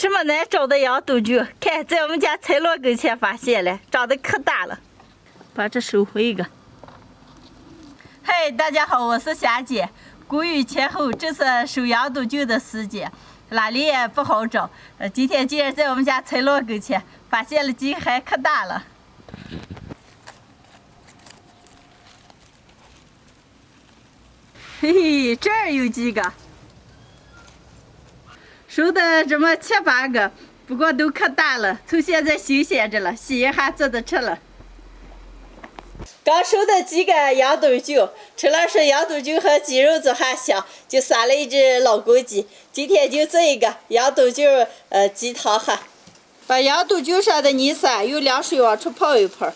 这么难找的羊肚菌，看在我们家菜箩跟前发现了，长得可大了。把这收回一个。嘿，大家好，我是霞姐。谷雨前后正是收羊肚菌的时间，哪里也不好找。今天竟然在我们家菜箩跟前发现了几个，还可大了。嘿嘿，这儿有几个，收的这么7、8个，不过都可大了，从现在新鲜着了，洗一下做着吃了。刚收的几个羊肚菌，吃了说羊肚菌和鸡肉做还香，就杀了一只老公鸡。今天就做一个羊肚菌鸡汤喝。把羊肚菌上的泥沙用凉水往出泡一泡。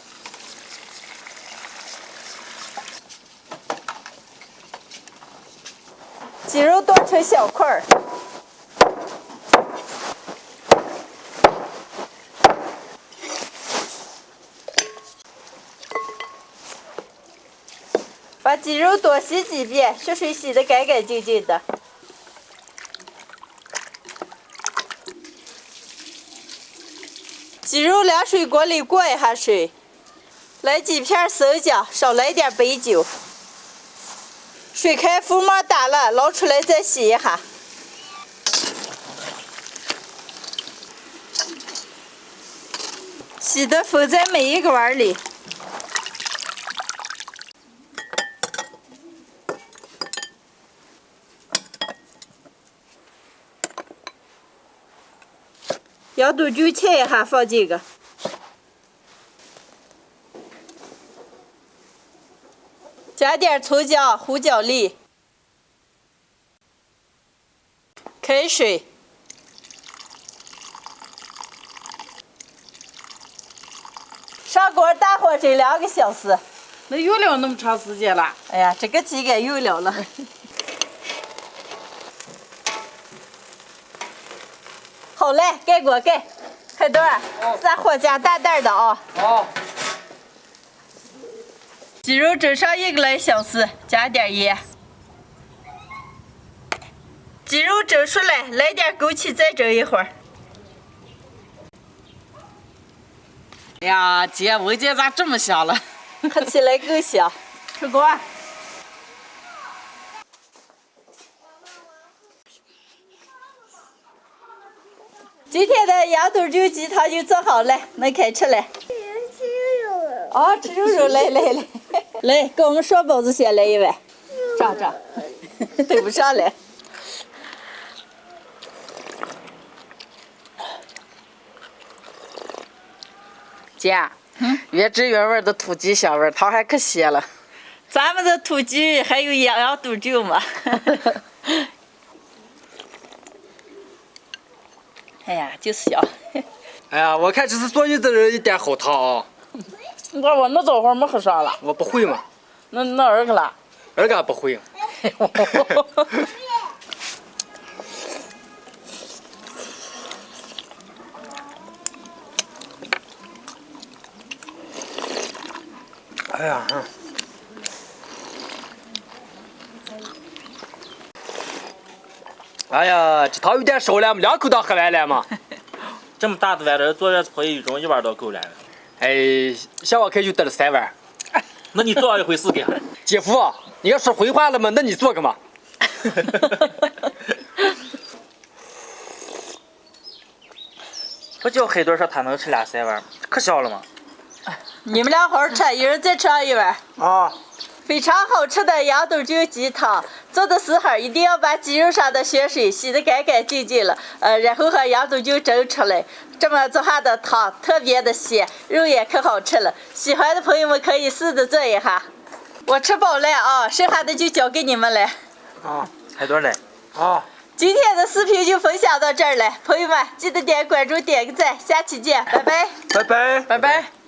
鸡肉剁成小块儿。把鸡肉多洗几遍，血水洗得干干净净的。鸡肉凉水锅里过一下水，来几片生姜，少来点白酒。水开浮沫大了，捞出来再洗一下。洗的放在每一个碗里。羊肚菌切一下，放这个。加点葱姜、胡椒粒，开水，上锅大火蒸2个小时。那用了那么长时间了？哎呀，这个鸡该用了。好嘞，盖锅盖。开段，咱火加大点的啊。好。鸡肉蒸上1个来小时，加点盐。鸡肉蒸熟了，来点枸杞，再蒸一会儿。哎呀，姐，闻见咋这么香了？看起来更香。出锅。今天的羊肚菌鸡汤就做好了，能开吃了。吃肉。哦，吃肉，来，来，给我们双包子先来一碗。这，对不上来。姐，原汁原味的土鸡香味，汤还可鲜了。咱们的土鸡还有羊肚菌吗？哎呀，就是香。哎呀，我看这是所有的人一点好汤啊！我那早会没喝上了。我不会嘛。那儿个了？儿个不会。哎呀，哎呀，这汤有点少了，我们2口汤喝完了嘛。这么大的碗，这做这可以用1碗都够了。哎，像我开就得了3碗。那你做一回试给。姐夫，你要说回话了嘛？那你做个嘛？不叫黑墩说他能吃2、3碗，可香了嘛。你们俩好好吃，一人再吃上1碗。啊。非常好吃的羊肚菌鸡汤，做的时候一定要把鸡肉上的血水洗得干干净净了，然后和羊肚菌蒸出来，这么做下的汤特别的鲜，肉也可好吃了。喜欢的朋友们可以试着做一下。我吃饱了啊，剩下的就交给你们了。啊，黑墩来。啊。今天的视频就分享到这儿了，朋友们记得点关注、点个赞，下期见，拜拜。拜拜。拜拜。